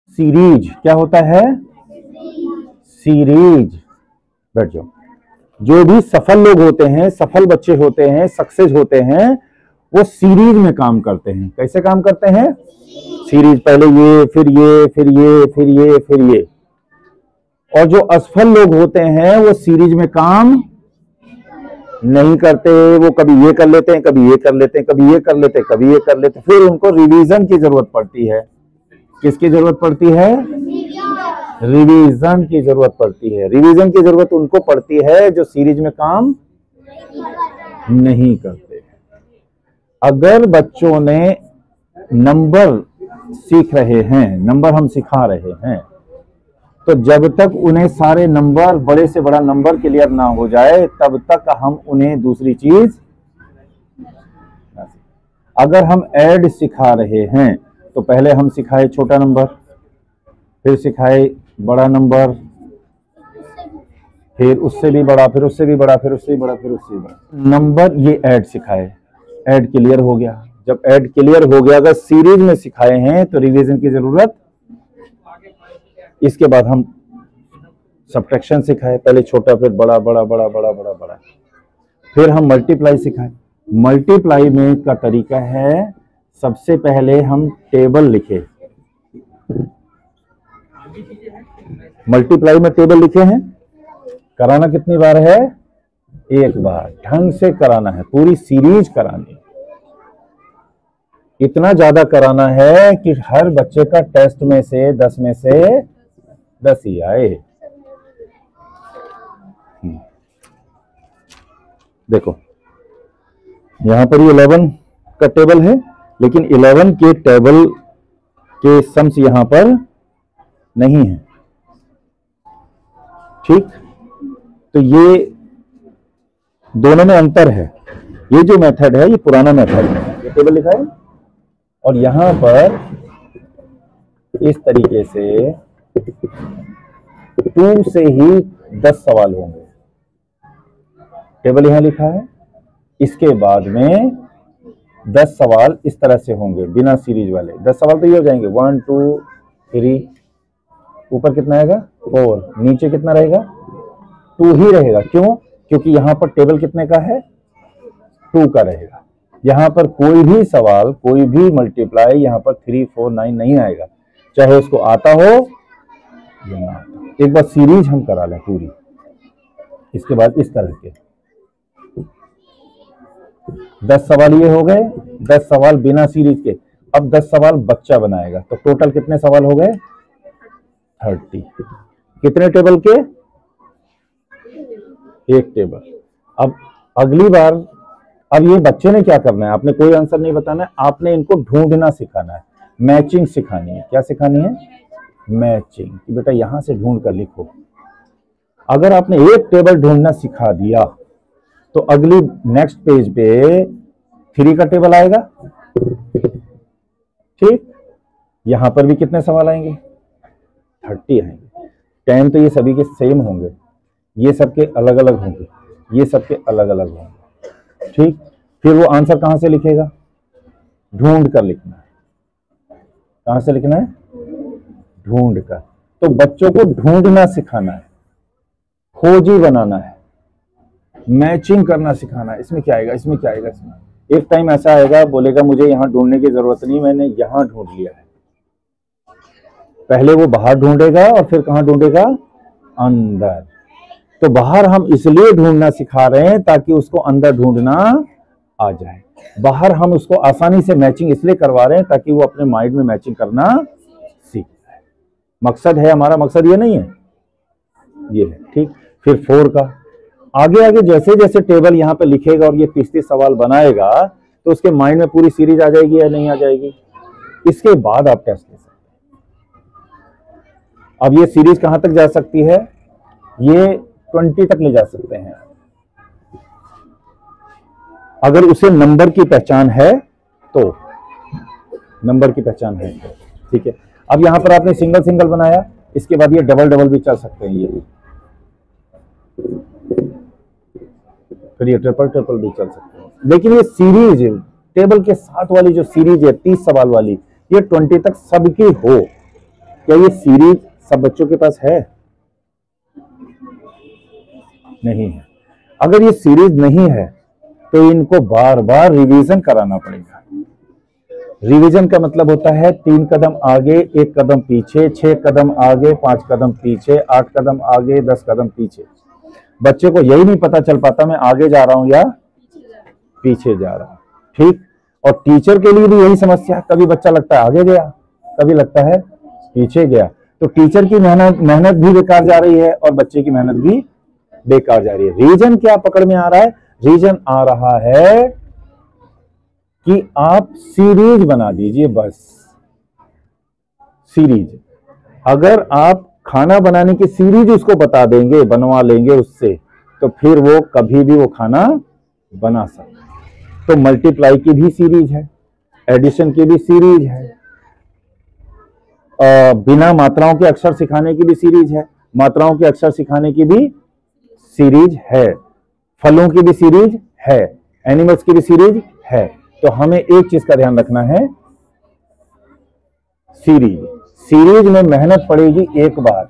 Series क्या होता है? सीरीज। बैठ जाओ। जो भी सफल लोग होते हैं, सफल बच्चे होते हैं, सक्सेस होते हैं, वो सीरीज में काम करते हैं। कैसे काम करते हैं? सीरीज, पहले ये, फिर ये, फिर ये, फिर ये, फिर ये। और जो असफल लोग होते हैं वो सीरीज में काम नहीं करते। वो कभी ये कर लेते हैं, कभी ये कर लेते हैं, कभी ये कर लेते हैं, कभी ये कर लेते हैं। फिर उनको रिवीजन की जरूरत पड़ती है। किसकी जरूरत पड़ती है? रिवीजन की जरूरत पड़ती है। रिवीजन की जरूरत उनको पड़ती है जो सीरीज में काम नहीं करते। अगर बच्चों ने नंबर सीख रहे हैं, नंबर हम सिखा रहे हैं, तो जब तक उन्हें सारे नंबर, बड़े से बड़ा नंबर क्लियर ना हो जाए, तब तक हम उन्हें दूसरी चीज। अगर हम ऐड सिखा रहे हैं तो पहले हम सिखाए छोटा नंबर, फिर सिखाए बड़ा नंबर, फिर उससे भी बड़ा, फिर उससे भी बड़ा, फिर उससे भी बड़ा, फिर उससे भी बड़ा नंबर। ये ऐड सिखाए, ऐड क्लियर हो गया। जब ऐड क्लियर हो गया, अगर सीरीज में सिखाए हैं तो रिवीजन की जरूरत। इसके बाद हम सब्ट्रैक्शन सिखाए, पहले छोटा, फिर बड़ा, बड़ा, बड़ा, बड़ा, बड़ा, बड़ा। फिर हम मल्टीप्लाई सिखाए। मल्टीप्लाई में का तरीका है, सबसे पहले हम टेबल लिखे। मल्टीप्लाई में टेबल लिखे हैं। कराना कितनी बार है? एक बार। ढंग से कराना है, पूरी सीरीज करानी। इतना ज्यादा कराना है कि हर बच्चे का टेस्ट में से 10 में से 10 ही आए। देखो यहां पर ये 11 का टेबल है, लेकिन 11 के टेबल के सम्स यहां पर नहीं है। ठीक, तो ये दोनों में अंतर है। ये जो मेथड है ये पुराना मेथड है, ये टेबल लिखा है, और यहां पर इस तरीके से 2 से ही 10 सवाल होंगे। टेबल यहां लिखा है, इसके बाद में 10 सवाल इस तरह से होंगे बिना सीरीज वाले। 10 सवाल तो ये हो जाएंगे 1 2 3। ऊपर कितना आएगा? 4। नीचे कितना रहेगा? 2 ही रहेगा। क्यों? क्योंकि यहां पर टेबल कितने का है? 2 का रहेगा। यहां पर कोई भी सवाल, कोई भी मल्टीप्लाई यहां पर 3 4 9 नहीं आएगा, चाहे उसको आता हो या ना आता। एक बार सीरीज हम करा लें पूरी, इसके बाद इस तरह के 10 सवाल ये हो गए। 10 सवाल बिना सीरीज के। अब 10 सवाल बच्चा बनाएगा, तो टोटल कितने सवाल हो गए? 30। कितने टेबल के? एक टेबल। अब अगली बार, अब ये बच्चे ने क्या करना है? आपने कोई आंसर नहीं बताना है, आपने इनको ढूंढना सिखाना है, मैचिंग सिखानी है। क्या सिखानी है? मैचिंग। कि बेटा यहां से ढूंढ कर लिखो। अगर आपने एक टेबल ढूंढना सिखा दिया तो अगली नेक्स्ट पेज पे 3 का टेबल आएगा। ठीक, यहां पर भी कितने सवाल आएंगे? 30 आएंगे। 10 तो ये सभी के सेम होंगे, ये सबके अलग अलग होंगे, ये सबके अलग अलग होंगे। ठीक, फिर वो आंसर कहां से लिखेगा? ढूंढ कर लिखना है। कहां से लिखना है? ढूंढ कर। तो बच्चों को ढूंढना सिखाना है, खोजी बनाना है, मैचिंग करना सिखाना है। इसमें क्या आएगा, इसमें क्या आएगा, इसमें। एक टाइम ऐसा आएगा, बोलेगा मुझे यहां ढूंढने की जरूरत नहीं, मैंने यहां ढूंढ लिया है। पहले वो बाहर ढूंढेगा और फिर कहां ढूंढेगा? अंदर। तो बाहर हम इसलिए ढूंढना सिखा रहे हैं ताकि उसको अंदर ढूंढना आ जाए। बाहर हम उसको आसानी से मैचिंग इसलिए करवा रहे हैं ताकि वो अपने माइंड में मैचिंग करना सीख जाए। मकसद है हमारा, मकसद ये नहीं है, ये है। ठीक, फिर 4 का आगे आगे जैसे जैसे टेबल यहाँ पे लिखेगा और ये 30 सवाल बनाएगा तो उसके माइंड में पूरी सीरीज आ जाएगी या नहीं आ जाएगी? इसके बाद आप टेस्ट ले सकते हैं। अब ये सीरीज कहां तक जा सकती है? ये 20 तक ले जा सकते हैं, अगर उसे नंबर की पहचान है तो। नंबर की पहचान है, ठीक है। अब यहां पर आपने सिंगल सिंगल बनाया, इसके बाद ये डबल डबल भी चल सकते हैं, ये फिर ये ट्रिपल ट्रिपल भी चल सकते हैं। लेकिन ये सीरीज टेबल के साथ वाली जो सीरीज है 30 सवाल वाली, ये 20 तक सबकी हो, क्या ये सीरीज सब बच्चों के पास है? नहीं है। अगर ये सीरीज नहीं है तो इनको बार बार रिवीजन कराना पड़ेगा। रिवीजन का मतलब होता है 3 कदम आगे 1 कदम पीछे, 6 कदम आगे 5 कदम पीछे, 8 कदम आगे 10 कदम पीछे। बच्चे को यही नहीं पता चल पाता मैं आगे जा रहा हूं या पीछे जा रहा हूं। ठीक। और टीचर के लिए भी यही समस्या, कभी बच्चा लगता है आगे गया, कभी लगता है पीछे गया। तो टीचर की मेहनत भी बेकार जा रही है और बच्चे की मेहनत भी बेकार जा रही है। रीजन क्या पकड़ में आ रहा है? रीजन आ रहा है कि आप सीरीज बना दीजिए, बस सीरीज। अगर आप खाना बनाने की सीरीज उसको बता देंगे, बनवा लेंगे उससे, तो फिर वो कभी भी वो खाना बना सकता है। तो मल्टीप्लाई की भी सीरीज है, एडिशन की भी सीरीज है, बिना मात्राओं के अक्षर सिखाने की भी सीरीज है, मात्राओं के अक्षर सिखाने की भी सीरीज है, फलों की भी सीरीज है, एनिमल्स की भी सीरीज है। तो हमें एक चीज का ध्यान रखना है, सीरीज में मेहनत पड़ेगी एक बार,